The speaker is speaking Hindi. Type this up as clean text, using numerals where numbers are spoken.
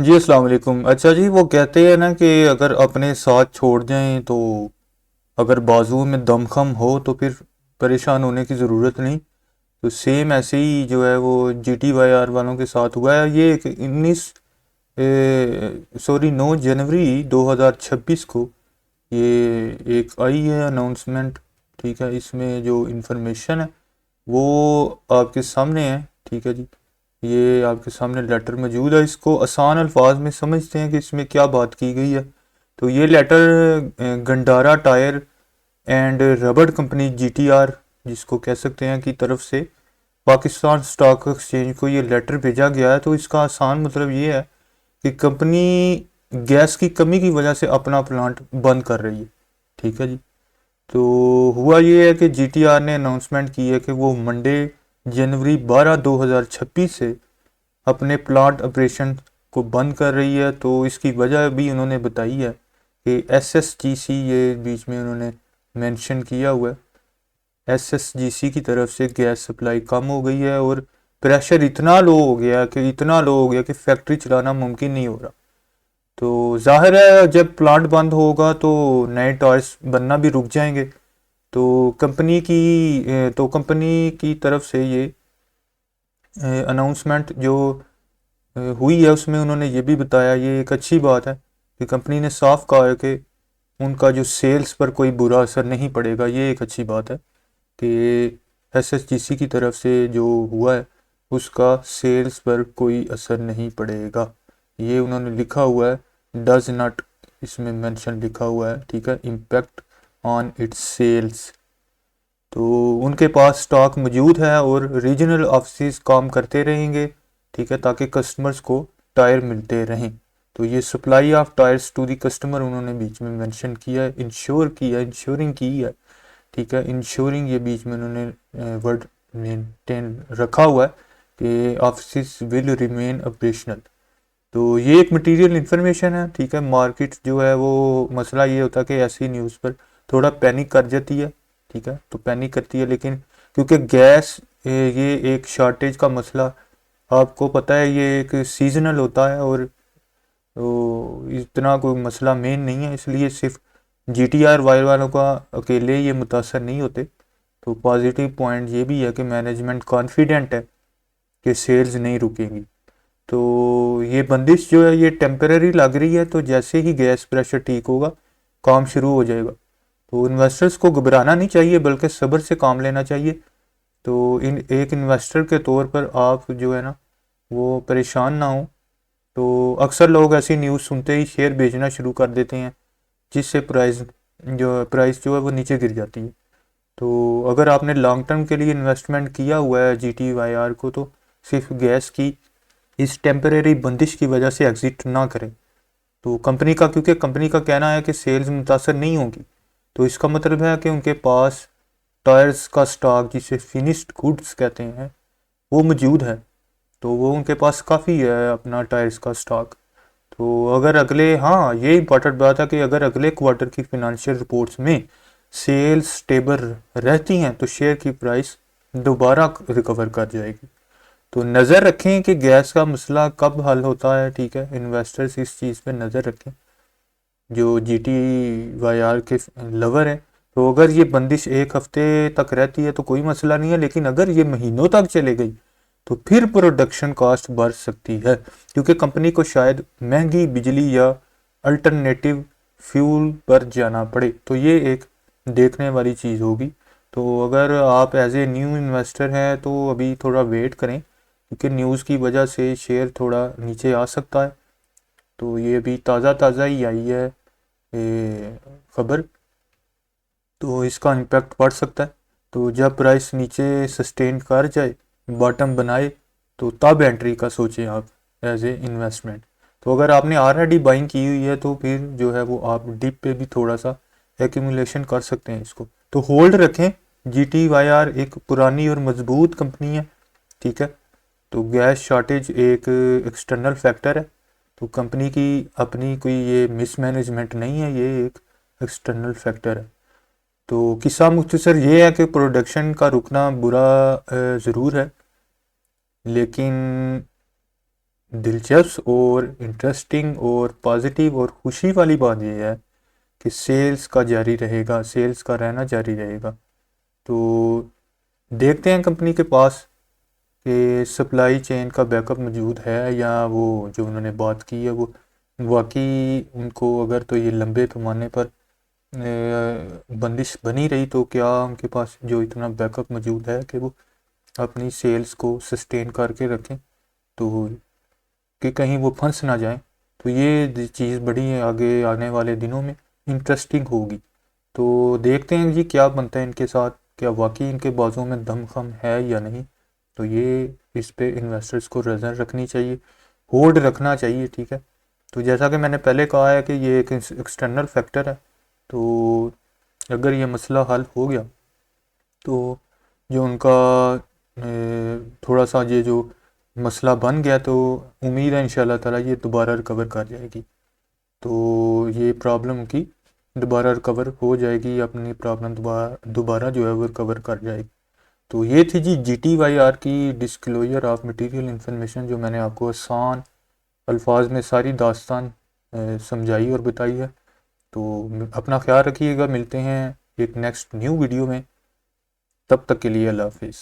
जी अस्सलाम वालेकुम। अच्छा जी, वो कहते हैं ना कि अगर अपने साथ छोड़ जाएं तो अगर बाजू में दमखम हो तो फिर परेशान होने की ज़रूरत नहीं। तो सेम ऐसे ही जो है वो GTYR वालों के साथ हुआ है। ये एक 9 जनवरी 2026 को ये एक आई है अनाउंसमेंट। ठीक है, इसमें जो इंफॉर्मेशन है वो आपके सामने है। ठीक है जी, ये आपके सामने लेटर मौजूद है। इसको आसान अल्फाज में समझते हैं कि इसमें क्या बात की गई है। तो ये लेटर गंडारा टायर एंड रबड़ कंपनी GTR, जिसको कह सकते हैं, की तरफ से पाकिस्तान स्टॉक एक्सचेंज को ये लेटर भेजा गया है। तो इसका आसान मतलब ये है कि कंपनी गैस की कमी की वजह से अपना प्लांट बंद कर रही है। ठीक है जी। तो हुआ ये है कि GTR ने अनाउंसमेंट की है कि वो मंडे जनवरी 12 2026 से अपने प्लांट ऑपरेशन को बंद कर रही है। तो इसकी वजह भी उन्होंने बताई है कि SSGC, ये बीच में उन्होंने मेंशन किया हुआ है, SSGC की तरफ से गैस सप्लाई कम हो गई है और प्रेशर इतना लो हो गया कि फैक्ट्री चलाना मुमकिन नहीं हो रहा। तो जाहिर है जब प्लांट बंद होगा तो नए टॉयज बनना भी रुक जाएंगे। तो कंपनी की तरफ से ये अनाउंसमेंट जो हुई है उसमें उन्होंने ये भी बताया, ये एक अच्छी बात है कि कंपनी ने साफ कहा है कि उनका जो सेल्स पर कोई बुरा असर नहीं पड़ेगा। ये एक अच्छी बात है कि SSGC की तरफ से जो हुआ है उसका सेल्स पर कोई असर नहीं पड़ेगा। ये उन्होंने लिखा हुआ है, डज नॉट, इसमें मेंशन लिखा हुआ है। ठीक है, इम्पैक्ट ऑन इट्स सेल्स। तो उनके पास स्टॉक मौजूद है और रीजनल ऑफिस काम करते रहेंगे। ठीक है, ताकि कस्टमर्स को टायर मिलते रहें। तो ये supply of tyres to the customer उन्होंने बीच में मेंशन किया है, इंश्योरिंग की है। ठीक है, इंश्योरिंग ये बीच में उन्होंने वर्ड मेंटेन रखा हुआ है कि ऑफिस विल रिमेन ऑपरेशनल। तो ये एक मटेरियल इन्फॉर्मेशन है। ठीक है, मार्केट जो है वो मसला ये होता है कि ऐसी न्यूज़ पर थोड़ा पैनिक कर जाती है। ठीक है, तो पैनिक करती है, लेकिन क्योंकि गैस ये एक शॉर्टेज का मसला आपको पता है, ये एक सीजनल होता है और तो इतना कोई मसला मेन नहीं है, इसलिए सिर्फ GTR वायर वालों का अकेले ये मुतासर नहीं होते। तो पॉजिटिव पॉइंट ये भी है कि मैनेजमेंट कॉन्फिडेंट है कि सेल्स नहीं रुकेंगी। तो ये बंदिश जो है ये टेम्पररी लग रही है, तो जैसे ही गैस प्रेशर ठीक होगा काम शुरू हो जाएगा। तो इन्वेस्टर्स को घबराना नहीं चाहिए बल्कि सब्र से काम लेना चाहिए। तो इन एक इन्वेस्टर के तौर पर आप जो है ना वो परेशान ना हो। तो अक्सर लोग ऐसी न्यूज़ सुनते ही शेयर बेचना शुरू कर देते हैं, जिससे प्राइस जो है वो नीचे गिर जाती है। तो अगर आपने लॉन्ग टर्म के लिए इन्वेस्टमेंट किया हुआ है GTYR को, तो सिर्फ गैस की इस टेम्परेरी बंदिश की वजह से एग्जिट ना करें। तो क्योंकि कंपनी का कहना है कि सेल्स मुतासर नहीं होगी, तो इसका मतलब है कि उनके पास टायर्स का स्टॉक, जिसे फिनिश्ड गुड्स कहते हैं, वो मौजूद है। तो वो उनके पास काफ़ी है अपना टायर्स का स्टॉक। तो अगर अगले हाँ ये इंपॉर्टेंट बात है कि अगर अगले क्वार्टर की फिनंशियल रिपोर्ट्स में सेल्स स्टेबल रहती हैं तो शेयर की प्राइस दोबारा रिकवर कर जाएगी। तो नज़र रखें कि गैस का मसला कब हल होता है। ठीक है, इन्वेस्टर्स इस चीज़ पे नज़र रखें जो GTYR के लवर हैं। तो अगर ये बंदिश एक हफ्ते तक रहती है तो कोई मसला नहीं है, लेकिन अगर ये महीनों तक चले गई तो फिर प्रोडक्शन कॉस्ट बढ़ सकती है, क्योंकि कंपनी को शायद महंगी बिजली या अल्टरनेटिव फ्यूल पर जाना पड़े। तो ये एक देखने वाली चीज़ होगी। तो अगर आप एज ए न्यू इन्वेस्टर हैं तो अभी थोड़ा वेट करें, क्योंकि न्यूज़ की वजह से शेयर थोड़ा नीचे आ सकता है। तो ये अभी ताज़ा ताज़ा ही आई है ये खबर, तो इसका इम्पैक्ट पड़ सकता है। तो जब प्राइस नीचे सस्टेन कर जाए, बॉटम बनाए, तो तब एंट्री का सोचें आप एज ए इन्वेस्टमेंट। तो अगर आपने ऑलरेडी बाइंग की हुई है तो फिर जो है वो आप डिप पे भी थोड़ा सा एक्यूमुलेशन कर सकते हैं इसको। तो होल्ड रखें। GTYR एक पुरानी और मजबूत कंपनी है। ठीक है, तो गैस शॉर्टेज एक एक्सटर्नल फैक्टर है। तो कंपनी की अपनी कोई ये मिसमैनेजमेंट नहीं है, ये एक एक्सटर्नल फैक्टर है। तो किस्सा मुख्तसर ये है कि प्रोडक्शन का रुकना बुरा ज़रूर है, लेकिन दिलचस्प और इंटरेस्टिंग और पॉजिटिव और खुशी वाली बात यह है कि सेल्स का जारी रहेगा, सेल्स का रहना जारी रहेगा। तो देखते हैं कंपनी के पास कि सप्लाई चेन का बैकअप मौजूद है या वो जो उन्होंने बात की है वो वाकई उनको, अगर तो ये लंबे पैमाने पर बंदिश बनी रही तो क्या उनके पास जो इतना बैकअप मौजूद है कि वो अपनी सेल्स को सस्टेन करके रखें, तो कि कहीं वो फंस ना जाए। तो ये चीज़ बड़ी आगे आने वाले दिनों में इंटरेस्टिंग होगी। तो देखते हैं जी क्या बनता है इनके साथ, क्या वाकई इनके बाजों में दमखम है या नहीं। तो ये इस पे इन्वेस्टर्स को नज़र रखनी चाहिए, होल्ड रखना चाहिए, ठीक है। तो जैसा कि मैंने पहले कहा है कि ये एक एक्सटर्नल फैक्टर है, तो अगर ये मसला हल हो गया तो जो उनका थोड़ा सा ये जो मसला बन गया, तो उम्मीद है इंशाल्लाह ताला ये दोबारा रिकवर कर जाएगी। तो ये प्रॉब्लम की दोबारा रिकवर हो जाएगी, अपनी प्रॉब्लम दोबारा दोबारा जो है वो रिकवर कर जाएगी। तो ये थी जी GTYR की डिस्क्लोजर ऑफ मटेरियल इंफॉर्मेशन, जो मैंने आपको आसान अल्फाज में सारी दास्तान समझाई और बताई है। तो अपना ख्याल रखिएगा, मिलते हैं एक नेक्स्ट न्यू वीडियो में, तब तक के लिए अल्लाह हाफिज़।